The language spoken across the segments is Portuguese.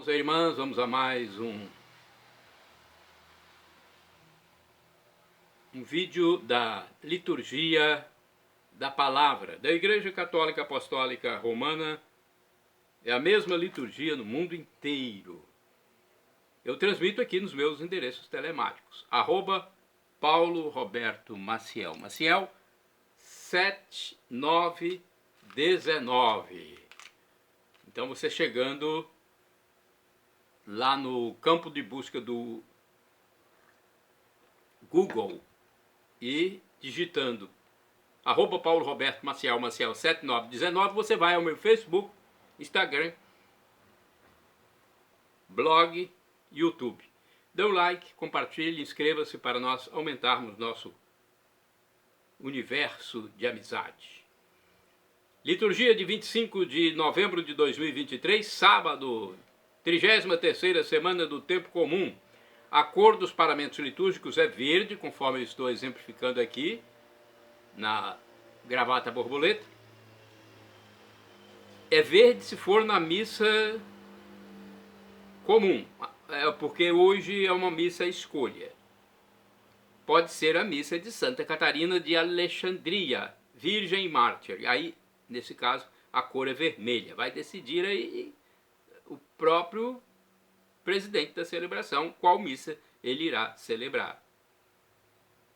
Irmãos e irmãs, vamos a mais um vídeo da liturgia da palavra da Igreja Católica Apostólica Romana. É a mesma liturgia no mundo inteiro. Eu transmito aqui nos meus endereços telemáticos, @Paulo Roberto Maciel, Maciel 7919. Então você chegando lá no campo de busca do Google e digitando @Paulo Roberto Maciel, Maciel 7919, você vai ao meu Facebook, Instagram, blog, YouTube. Dê um like, compartilhe, inscreva-se para nós aumentarmos nosso universo de amizade. Liturgia de 25 de novembro de 2023, sábado, 33ª semana do tempo comum. A cor dos paramentos litúrgicos é verde, conforme eu estou exemplificando aqui na gravata borboleta. É verde se for na missa comum, porque hoje é uma missa escolha. Pode ser a missa de Santa Catarina de Alexandria, Virgem e Mártir. Aí, nesse caso, a cor é vermelha. Vai decidir aí o próprio presidente da celebração qual missa ele irá celebrar.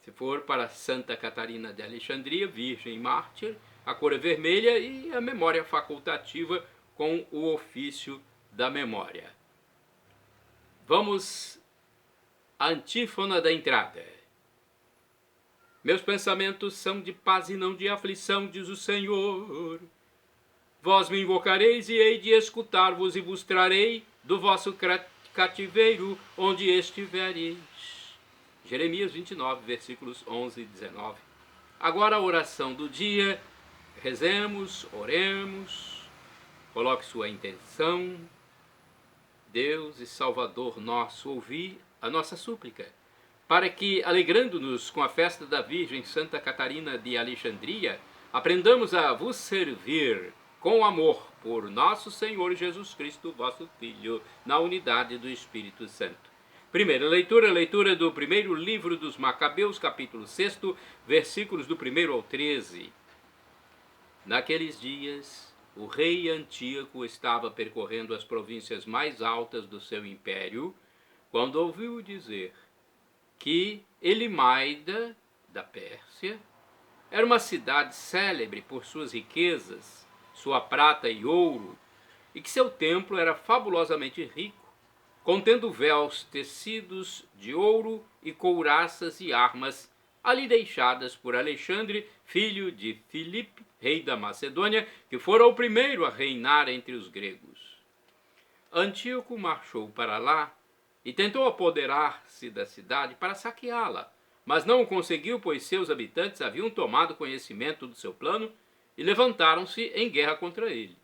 Se for para Santa Catarina de Alexandria, Virgem e Mártir, a cor é vermelha e a memória facultativa com o ofício da memória. Vamos à antífona da entrada. Meus pensamentos são de paz e não de aflição, diz o Senhor. Vós me invocareis e hei de escutar-vos e vos trarei do vosso cativeiro onde estivereis. Jeremias 29, versículos 11 e 19. Agora a oração do dia. Rezemos, oremos, coloque sua intenção. Deus e Salvador nosso, ouvi a nossa súplica, para que, alegrando-nos com a festa da Virgem Santa Catarina de Alexandria, aprendamos a vos servir com amor por nosso Senhor Jesus Cristo, vosso Filho, na unidade do Espírito Santo. Primeira leitura, leitura do primeiro livro dos Macabeus, capítulo 6, versículos do 1 ao 13. Naqueles dias, o rei Antíoco estava percorrendo as províncias mais altas do seu império, quando ouviu dizer que Elimaida, da Pérsia, era uma cidade célebre por suas riquezas, sua prata e ouro, e que seu templo era fabulosamente rico, contendo véus tecidos de ouro e couraças e armas ali deixadas por Alexandre, filho de Filipe, rei da Macedônia, que fora o primeiro a reinar entre os gregos. Antíoco marchou para lá e tentou apoderar-se da cidade para saqueá-la, mas não o conseguiu, pois seus habitantes haviam tomado conhecimento do seu plano e levantaram-se em guerra contra ele.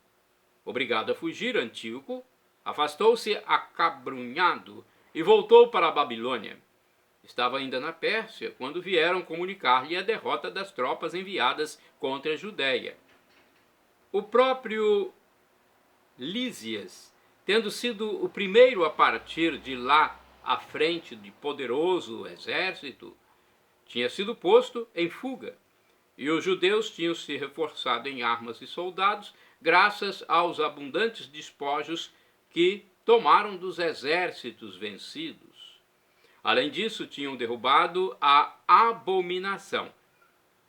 Obrigado a fugir, Antíoco afastou-se acabrunhado e voltou para a Babilônia. Estava ainda na Pérsia quando vieram comunicar-lhe a derrota das tropas enviadas contra a Judéia. O próprio Lísias, tendo sido o primeiro a partir de lá à frente de poderoso exército, tinha sido posto em fuga, e os judeus tinham se reforçado em armas e soldados, graças aos abundantes despojos que tomaram dos exércitos vencidos. Além disso, tinham derrubado a abominação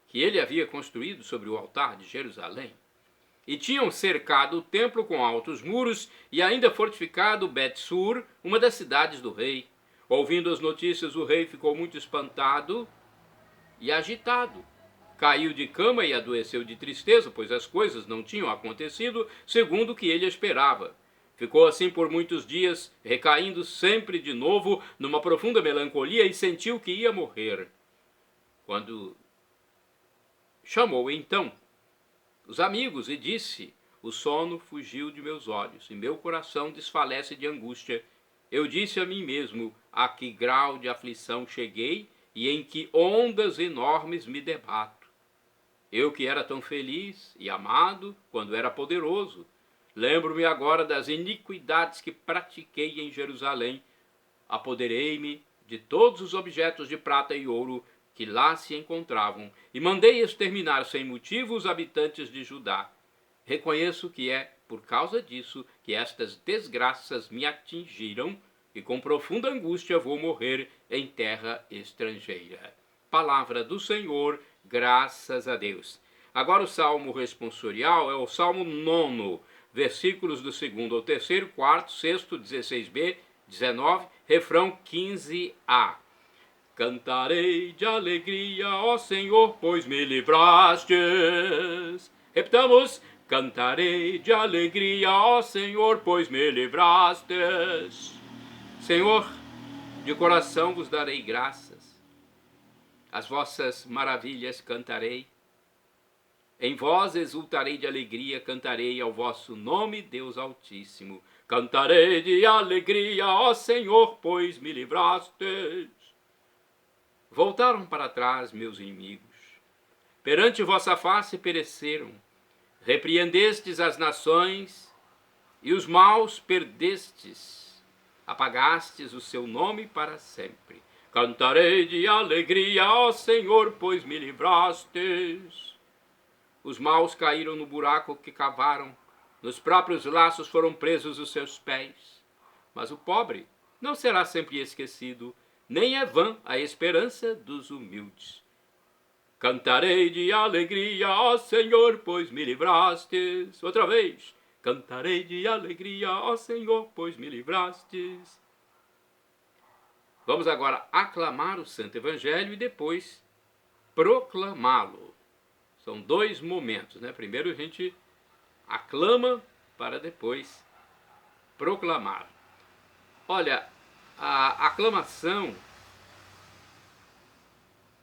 que ele havia construído sobre o altar de Jerusalém, e tinham cercado o templo com altos muros e ainda fortificado Bet-sur, uma das cidades do rei. Ouvindo as notícias, o rei ficou muito espantado e agitado. Caiu de cama e adoeceu de tristeza, pois as coisas não tinham acontecido segundo o que ele esperava. Ficou assim por muitos dias, recaindo sempre de novo numa profunda melancolia e sentiu que ia morrer. Quando chamou então os amigos e disse: o sono fugiu de meus olhos e meu coração desfalece de angústia. Eu disse a mim mesmo: a que grau de aflição cheguei e em que ondas enormes me debato. Eu que era tão feliz e amado quando era poderoso, Lembro-me agora das iniquidades que pratiquei em Jerusalém. Apoderei-me de todos os objetos de prata e ouro que lá se encontravam e mandei exterminar sem motivo os habitantes de Judá. Reconheço que é por causa disso que estas desgraças me atingiram e com profunda angústia vou morrer em terra estrangeira. Palavra do Senhor, graças a Deus. Agora o salmo responsorial é o salmo 9, versículos do 2º ao 3º, 4º, 6º, 16b, 19, refrão 15a. Cantarei de alegria, ó Senhor, pois me livrastes. Repitamos. Cantarei de alegria, ó Senhor, pois me livrastes. Senhor, de coração vos darei graças. As vossas maravilhas cantarei. Em vós exultarei de alegria, cantarei ao vosso nome, Deus Altíssimo. Cantarei de alegria, ó Senhor, pois me livrastes. Voltaram para trás meus inimigos. Perante vossa face pereceram. Repreendestes as nações e os maus perdestes. Apagastes o seu nome para sempre. Cantarei de alegria, ó Senhor, pois me livrastes. Os maus caíram no buraco que cavaram. Nos próprios laços foram presos os seus pés. Mas o pobre não será sempre esquecido, nem é vã a esperança dos humildes. Cantarei de alegria, ó Senhor, pois me livrastes. Outra vez. Cantarei de alegria, ó Senhor, pois me livrastes. Vamos agora aclamar o Santo Evangelho e depois proclamá-lo. São dois momentos, né? Primeiro a gente aclama para depois proclamar. Olha, a aclamação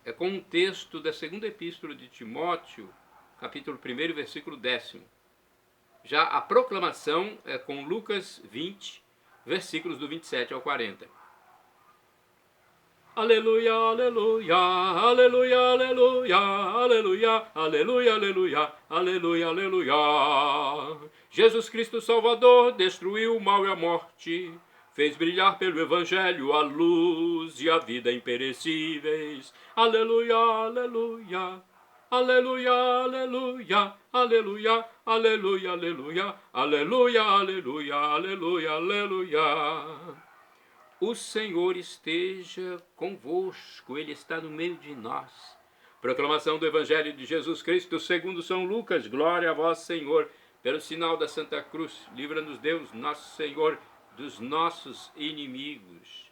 é com um texto da segunda epístola de Timóteo, capítulo 1, versículo 10. Já a proclamação é com Lucas 20, versículos do 27 ao 40. Aleluia, aleluia, aleluia, aleluia, aleluia, aleluia, aleluia, aleluia, aleluia. Jesus Cristo Salvador destruiu o mal e a morte, fez brilhar pelo Evangelho a luz e a vida imperecíveis. Aleluia, aleluia, aleluia, aleluia, aleluia, aleluia, aleluia, aleluia, aleluia, aleluia, aleluia. O Senhor esteja convosco, Ele está no meio de nós. Proclamação do Evangelho de Jesus Cristo segundo São Lucas. Glória a vós, Senhor. Pelo sinal da Santa Cruz, livra-nos Deus, nosso Senhor, dos nossos inimigos.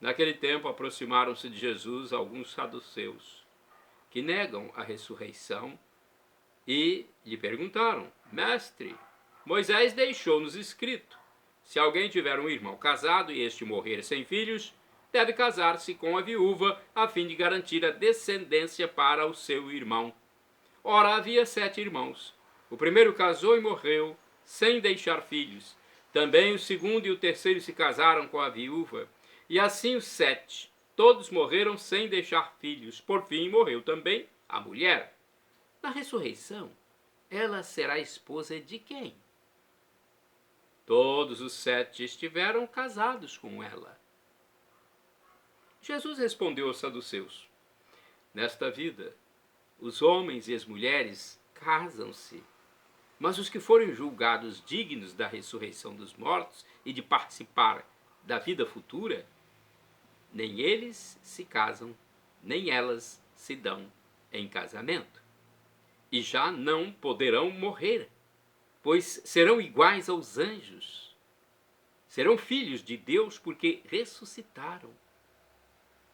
Naquele tempo aproximaram-se de Jesus alguns saduceus, que negam a ressurreição, e lhe perguntaram: Mestre, Moisés deixou-nos escrito: se alguém tiver um irmão casado e este morrer sem filhos, deve casar-se com a viúva, a fim de garantir a descendência para o seu irmão. Ora, havia 7 irmãos. O primeiro casou e morreu, sem deixar filhos. Também o segundo e o terceiro se casaram com a viúva. E assim os 7. Todos morreram sem deixar filhos. Por fim, morreu também a mulher. Na ressurreição, ela será esposa de quem? Todos os 7 estiveram casados com ela. Jesus respondeu aos saduceus: nesta vida, os homens e as mulheres casam-se, mas os que forem julgados dignos da ressurreição dos mortos e de participar da vida futura, nem eles se casam, nem elas se dão em casamento. E já não poderão morrer, pois serão iguais aos anjos. Serão filhos de Deus porque ressuscitaram.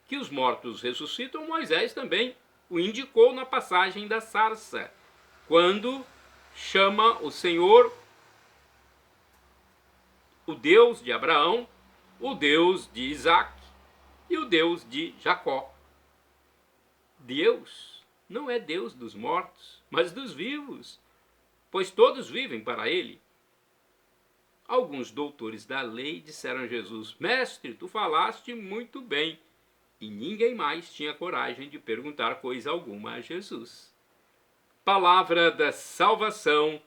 Que os mortos ressuscitam, Moisés também o indicou na passagem da sarça, quando chama o Senhor, o Deus de Abraão, o Deus de Isaac e o Deus de Jacó. Deus não é Deus dos mortos, mas dos vivos, pois todos vivem para ele. Alguns doutores da lei disseram a Jesus: Mestre, tu falaste muito bem. E ninguém mais tinha coragem de perguntar coisa alguma a Jesus. Palavra da salvação,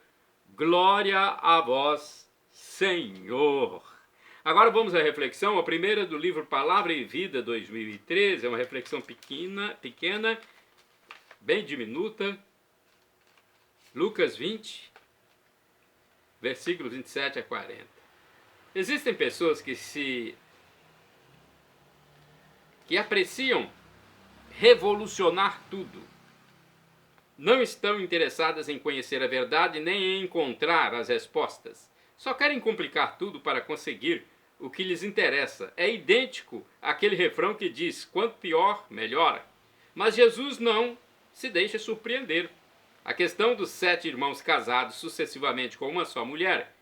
Glória a vós, Senhor. Agora vamos à reflexão, a primeira do livro Palavra e Vida 2013, é uma reflexão pequena, bem diminuta. Lucas 20, versículos 27 a 40. Existem pessoas que apreciam revolucionar tudo. Não estão interessadas em conhecer a verdade nem em encontrar as respostas. Só querem complicar tudo para conseguir o que lhes interessa. É idêntico àquele refrão que diz: quanto pior, melhor. Mas Jesus não se deixa surpreender. A questão dos 7 irmãos casados sucessivamente com uma só mulher,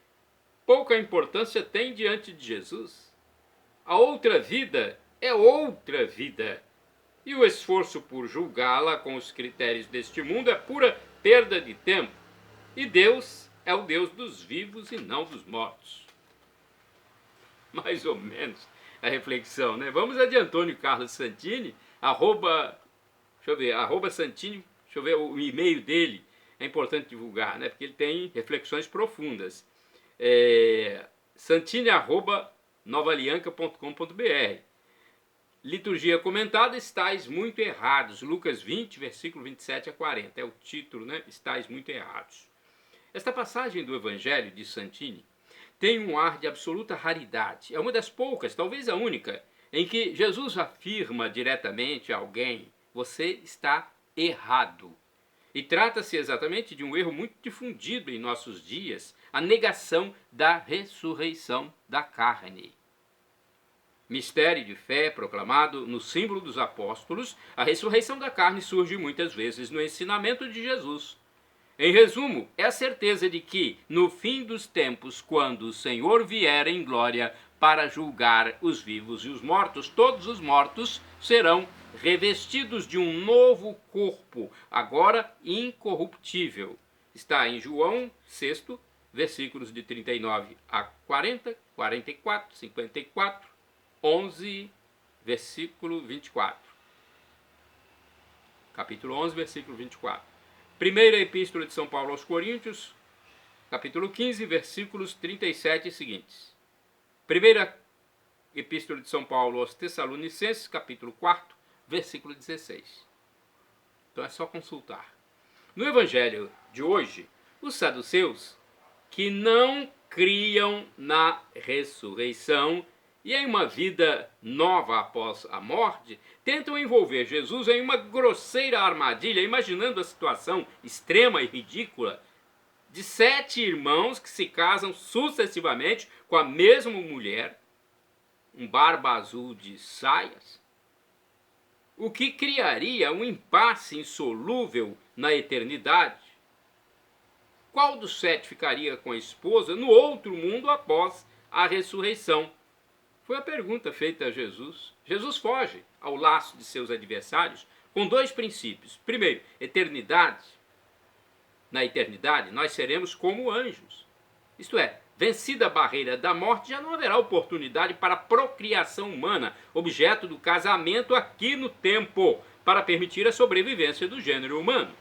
pouca importância tem diante de Jesus. A outra vida é outra vida. E o esforço por julgá-la com os critérios deste mundo é pura perda de tempo. E Deus é o Deus dos vivos e não dos mortos. Mais ou menos a reflexão, né? Vamos a de Antônio Carlos Santini, Santini, deixa eu ver o e-mail dele, é importante divulgar, né? Porque ele tem reflexões profundas. santini@novalianca.com.br. Liturgia comentada, estáis muito errados. Lucas 20, versículo 27 a 40. É o título, né? Estáis muito errados. Esta passagem do Evangelho de Santini tem um ar de absoluta raridade. É uma das poucas, talvez a única, em que Jesus afirma diretamente a alguém: você está errado. E trata-se exatamente de um erro muito difundido em nossos dias, a negação da ressurreição da carne. Mistério de fé proclamado no símbolo dos apóstolos, a ressurreição da carne surge muitas vezes no ensinamento de Jesus. Em resumo, é a certeza de que, no fim dos tempos, quando o Senhor vier em glória para julgar os vivos e os mortos, todos os mortos serão revestidos de um novo corpo, agora incorruptível. Está em João 6, versículos de 39 a 40, 44, 54, 11, versículo 24. Capítulo 11, versículo 24. Primeira Epístola de São Paulo aos Coríntios, capítulo 15, versículos 37 e seguintes. Primeira Epístola de São Paulo aos Tessalonicenses, capítulo 4, versículo 16. Então é só consultar. No Evangelho de hoje, os saduceus, que não criam na ressurreição e em uma vida nova após a morte, tentam envolver Jesus em uma grosseira armadilha, imaginando a situação extrema e ridícula de 7 irmãos que se casam sucessivamente com a mesma mulher, um barba azul de saias, o que criaria um impasse insolúvel na eternidade. Qual dos 7 ficaria com a esposa no outro mundo após a ressurreição? Foi a pergunta feita a Jesus. Jesus foge ao laço de seus adversários com 2 princípios. Primeiro, eternidade. Na eternidade, nós seremos como anjos. Isto é, vencida a barreira da morte, já não haverá oportunidade para a procriação humana, objeto do casamento aqui no tempo, para permitir a sobrevivência do gênero humano.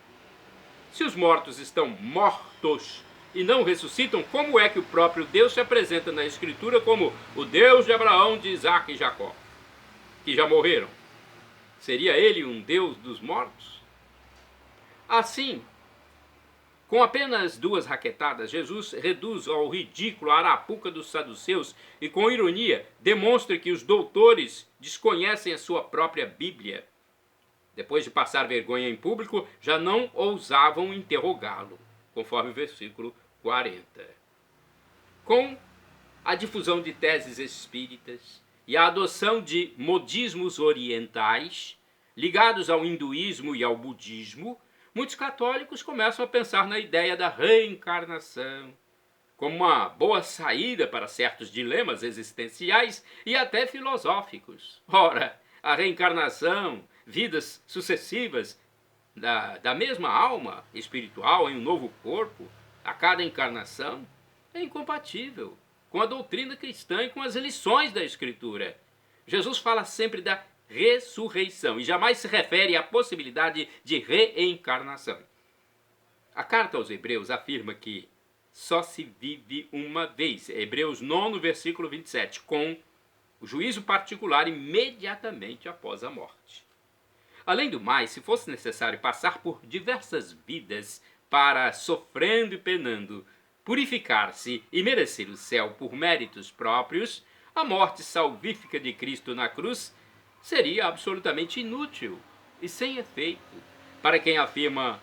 Se os mortos estão mortos e não ressuscitam, como é que o próprio Deus se apresenta na Escritura como o Deus de Abraão, de Isaac e Jacó, que já morreram? Seria ele um Deus dos mortos? Assim, com apenas 2 raquetadas, Jesus reduz ao ridículo a arapuca dos saduceus e, com ironia, demonstra que os doutores desconhecem a sua própria Bíblia. Depois de passar vergonha em público, já não ousavam interrogá-lo, conforme o versículo 40. Com a difusão de teses espíritas e a adoção de modismos orientais, ligados ao hinduísmo e ao budismo, muitos católicos começam a pensar na ideia da reencarnação como uma boa saída para certos dilemas existenciais e até filosóficos. Ora, a reencarnação, vidas sucessivas da mesma alma espiritual em um novo corpo, a cada encarnação, é incompatível com a doutrina cristã e com as lições da Escritura. Jesus fala sempre da ressurreição e jamais se refere à possibilidade de reencarnação. A carta aos Hebreus afirma que só se vive uma vez. Hebreus 9, versículo 27, com o juízo particular imediatamente após a morte. Além do mais, se fosse necessário passar por diversas vidas para, sofrendo e penando, purificar-se e merecer o céu por méritos próprios, a morte salvífica de Cristo na cruz seria absolutamente inútil e sem efeito. Para quem afirma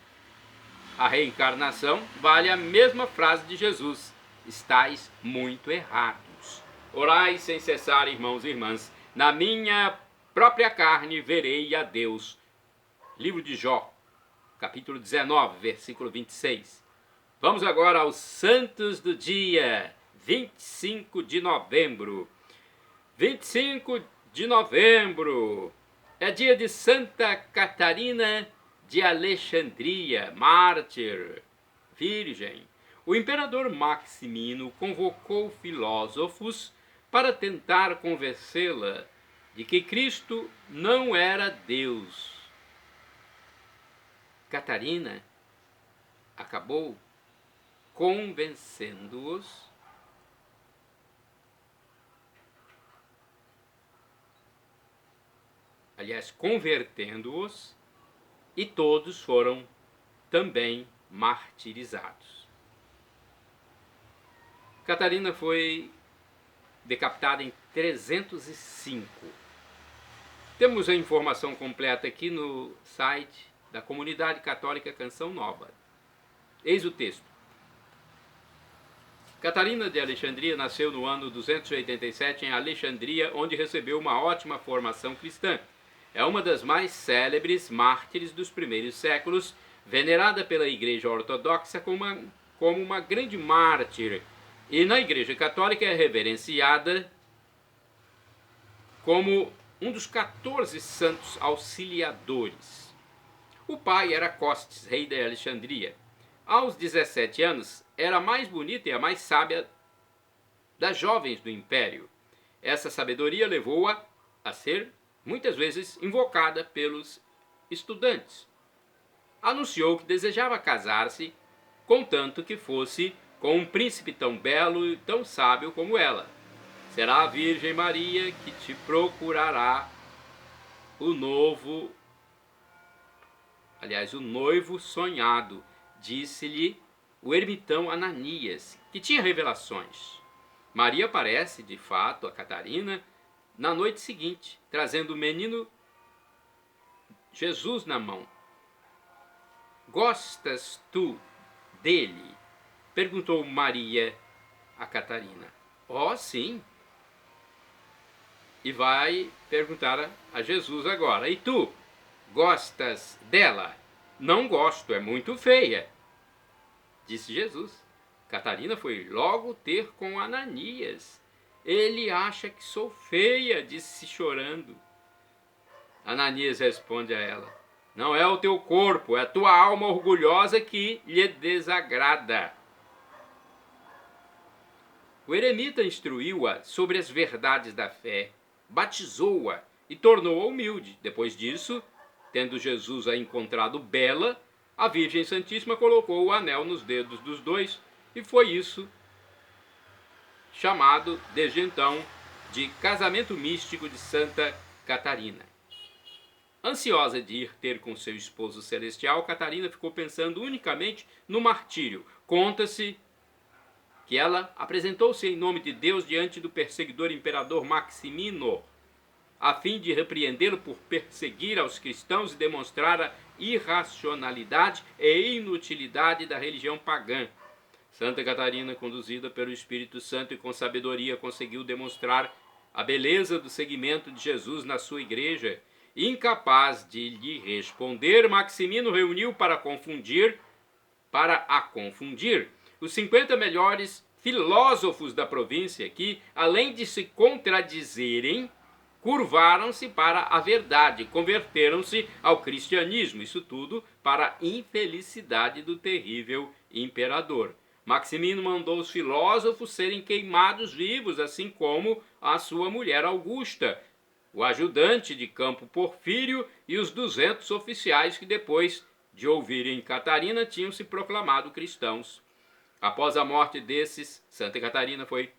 a reencarnação, vale a mesma frase de Jesus: estais muito errados. Orai sem cessar, irmãos e irmãs, na minha própria carne verei a Deus. Livro de Jó, capítulo 19, versículo 26. Vamos agora aos santos do dia, 25 de novembro. 25 de novembro é dia de Santa Catarina de Alexandria, mártir, virgem. O imperador Maximino convocou filósofos para tentar convencê-la de que Cristo não era Deus. Catarina acabou convencendo-os convertendo-os, e todos foram também martirizados. Catarina foi decapitada em 305. Temos a informação completa aqui no site da Comunidade Católica Canção Nova. Eis o texto. Catarina de Alexandria nasceu no ano 287 em Alexandria, onde recebeu uma ótima formação cristã. É uma das mais célebres mártires dos primeiros séculos, venerada pela Igreja Ortodoxa como uma grande mártir, e na Igreja Católica é reverenciada como um dos 14 santos auxiliadores. O pai era Costes, rei de Alexandria. Aos 17 anos, era a mais bonita e a mais sábia das jovens do império. Essa sabedoria levou-a a ser muitas vezes invocada pelos estudantes. Anunciou que desejava casar-se, contanto que fosse com um príncipe tão belo e tão sábio como ela. Será a Virgem Maria que te procurará o noivo sonhado, disse-lhe o ermitão Ananias, que tinha revelações. Maria aparece, de fato, a Catarina na noite seguinte, trazendo o menino Jesus na mão. Gostas tu dele? Perguntou Maria a Catarina. Oh, sim. E vai perguntar a Jesus agora. E tu, gostas dela? Não gosto, é muito feia, disse Jesus. Catarina foi logo ter com Ananias. Ele acha que sou feia, disse chorando. Ananias responde a ela: não é o teu corpo, é a tua alma orgulhosa que lhe desagrada. O eremita instruiu-a sobre as verdades da fé, batizou-a e tornou-a humilde. Depois disso, tendo Jesus a encontrado bela, a Virgem Santíssima colocou o anel nos dedos dos dois, e foi isso chamado, desde então, de casamento místico de Santa Catarina. Ansiosa de ir ter com seu esposo celestial, Catarina ficou pensando unicamente no martírio. Conta-se que ela apresentou-se em nome de Deus diante do perseguidor imperador Maximino, a fim de repreendê-lo por perseguir aos cristãos e demonstrar a irracionalidade e inutilidade da religião pagã. Santa Catarina, conduzida pelo Espírito Santo e com sabedoria, conseguiu demonstrar a beleza do seguimento de Jesus na sua igreja. Incapaz de lhe responder, Maximino reuniu para a confundir os 50 melhores filósofos da província que, além de se contradizerem, curvaram-se para a verdade, converteram-se ao cristianismo, isso tudo para a infelicidade do terrível imperador. Maximino mandou os filósofos serem queimados vivos, assim como a sua mulher Augusta, o ajudante de campo Porfírio e os 200 oficiais que, depois de ouvirem Catarina, tinham se proclamado cristãos. Após a morte desses, Santa Catarina foi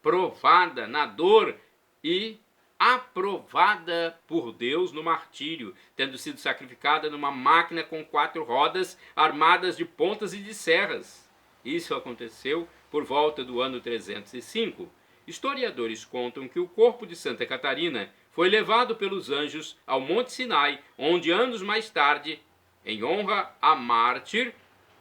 provada na dor e aprovada por Deus no martírio, tendo sido sacrificada numa máquina com 4 rodas armadas de pontas e de serras. Isso aconteceu por volta do ano 305. Historiadores contam que o corpo de Santa Catarina foi levado pelos anjos ao Monte Sinai, onde anos mais tarde, em honra a mártir,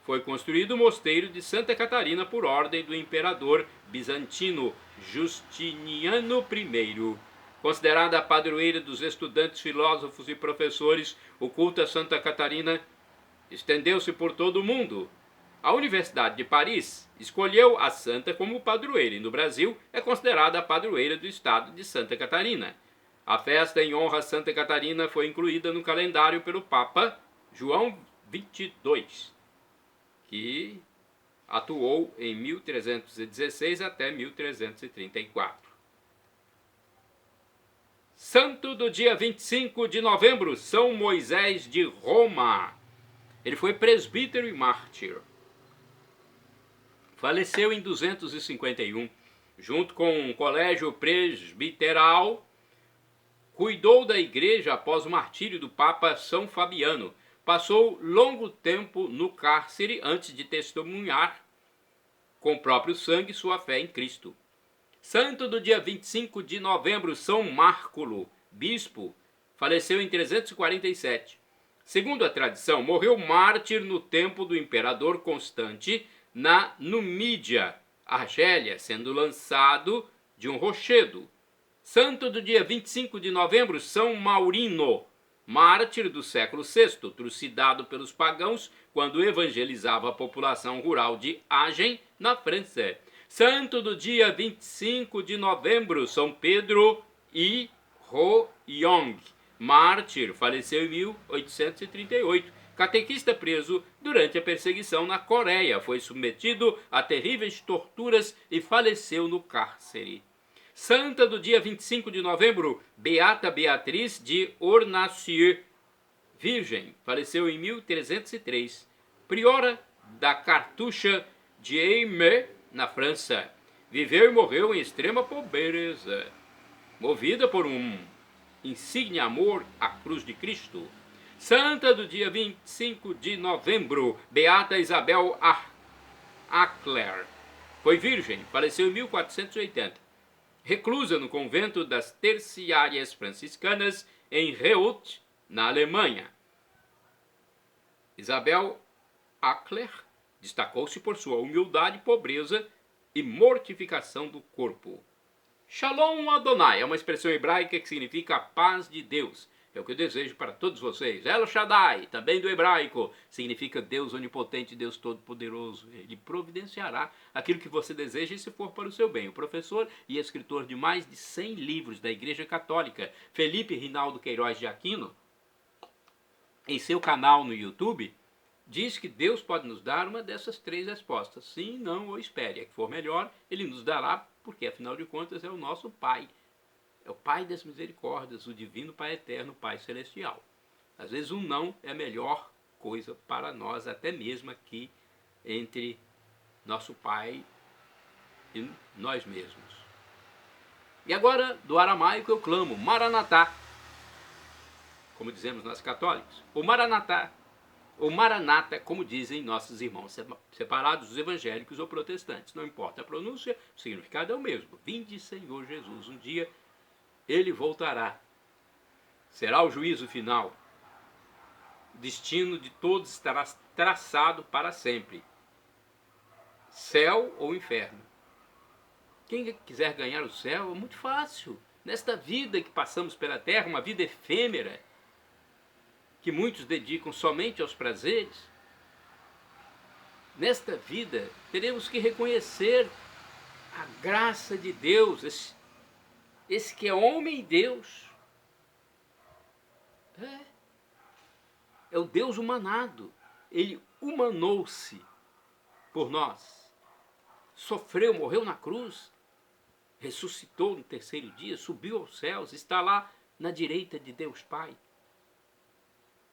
foi construído o mosteiro de Santa Catarina por ordem do imperador bizantino Justiniano I. Considerada a padroeira dos estudantes, filósofos e professores, o culto a Santa Catarina estendeu-se por todo o mundo. A Universidade de Paris escolheu a santa como padroeira e no Brasil é considerada a padroeira do estado de Santa Catarina. A festa em honra a Santa Catarina foi incluída no calendário pelo Papa João XXII, que atuou em 1316 até 1334. Santo do dia 25 de novembro, São Moisés de Roma. Ele foi presbítero e mártir. Faleceu em 251. Junto com um colégio presbiteral, cuidou da igreja após o martírio do Papa São Fabiano. Passou longo tempo no cárcere antes de testemunhar com o próprio sangue sua fé em Cristo. Santo do dia 25 de novembro, São Márculo, bispo, faleceu em 347. Segundo a tradição, morreu mártir no tempo do imperador Constante, na Numídia, Argélia, sendo lançado de um rochedo. Santo do dia 25 de novembro, São Maurino, mártir do século VI, trucidado pelos pagãos quando evangelizava a população rural de Agen, na França. Santo do dia 25 de novembro, São Pedro I Ho-Yong, mártir, faleceu em 1838. Catequista preso durante a perseguição na Coreia, foi submetido a terríveis torturas e faleceu no cárcere. Santa do dia 25 de novembro, Beata Beatriz de Ornacieux, virgem, faleceu em 1303. Priora da Cartucha de Aimé, na França. Viveu e morreu em extrema pobreza, movida por um insigne amor à cruz de Cristo. Santa do dia 25 de novembro, Beata Isabel Ackler, foi virgem, faleceu em 1480. Reclusa no convento das Terciárias Franciscanas em Reut, na Alemanha. Isabel Ackler destacou-se por sua humildade, pobreza e mortificação do corpo. Shalom Adonai é uma expressão hebraica que significa a paz de Deus. É o que eu desejo para todos vocês. El Shaddai, também do hebraico, significa Deus onipotente, Deus todo-poderoso. Ele providenciará aquilo que você deseja e se for para o seu bem. O professor e escritor de mais de 100 livros da Igreja Católica, Felipe Rinaldo Queiroz de Aquino, em seu canal no YouTube, diz que Deus pode nos dar uma dessas 3 respostas. Sim, não ou espere. A que for melhor, Ele nos dará, porque afinal de contas é o nosso Pai. É o Pai das misericórdias, o divino Pai eterno, Pai celestial. Às vezes um não é a melhor coisa para nós, até mesmo aqui entre nosso Pai e nós mesmos. E agora, do aramaico eu clamo, Maranatá, como dizemos nós católicos. O Maranatá, ou Maranata, como dizem nossos irmãos separados, os evangélicos ou protestantes. Não importa a pronúncia, o significado é o mesmo. Vinde, Senhor Jesus, um dia Ele voltará. Será o juízo final. O destino de todos estará traçado para sempre. Céu ou inferno. Quem quiser ganhar o céu é muito fácil. Nesta vida que passamos pela terra, uma vida efêmera, que muitos dedicam somente aos prazeres, nesta vida teremos que reconhecer a graça de Deus, esse que é homem e Deus. É o Deus humanado. Ele humanou-se por nós. Sofreu, morreu na cruz, ressuscitou no 3º dia, subiu aos céus, está lá na direita de Deus Pai.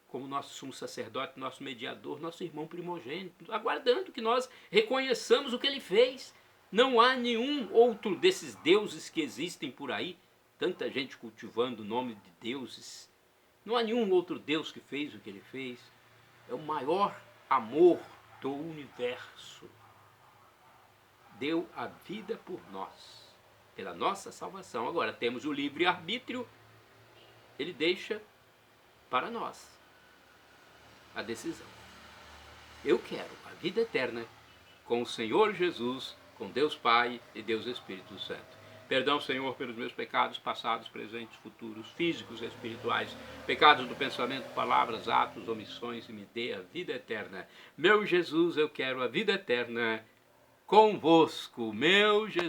como nosso sumo sacerdote, nosso mediador, nosso irmão primogênito, aguardando que nós reconheçamos o que ele fez. Não há nenhum outro desses deuses que existem por aí, tanta gente cultivando o nome de deuses. Não há nenhum outro Deus que fez o que ele fez. É o maior amor do universo. Deu a vida por nós, pela nossa salvação. Agora temos o livre-arbítrio, ele deixa para nós a decisão. Eu quero a vida eterna com o Senhor Jesus, com Deus Pai e Deus Espírito Santo. Perdão, Senhor, pelos meus pecados passados, presentes, futuros, físicos e espirituais, pecados do pensamento, palavras, atos, omissões, e me dê a vida eterna. Meu Jesus, eu quero a vida eterna convosco, meu Jesus.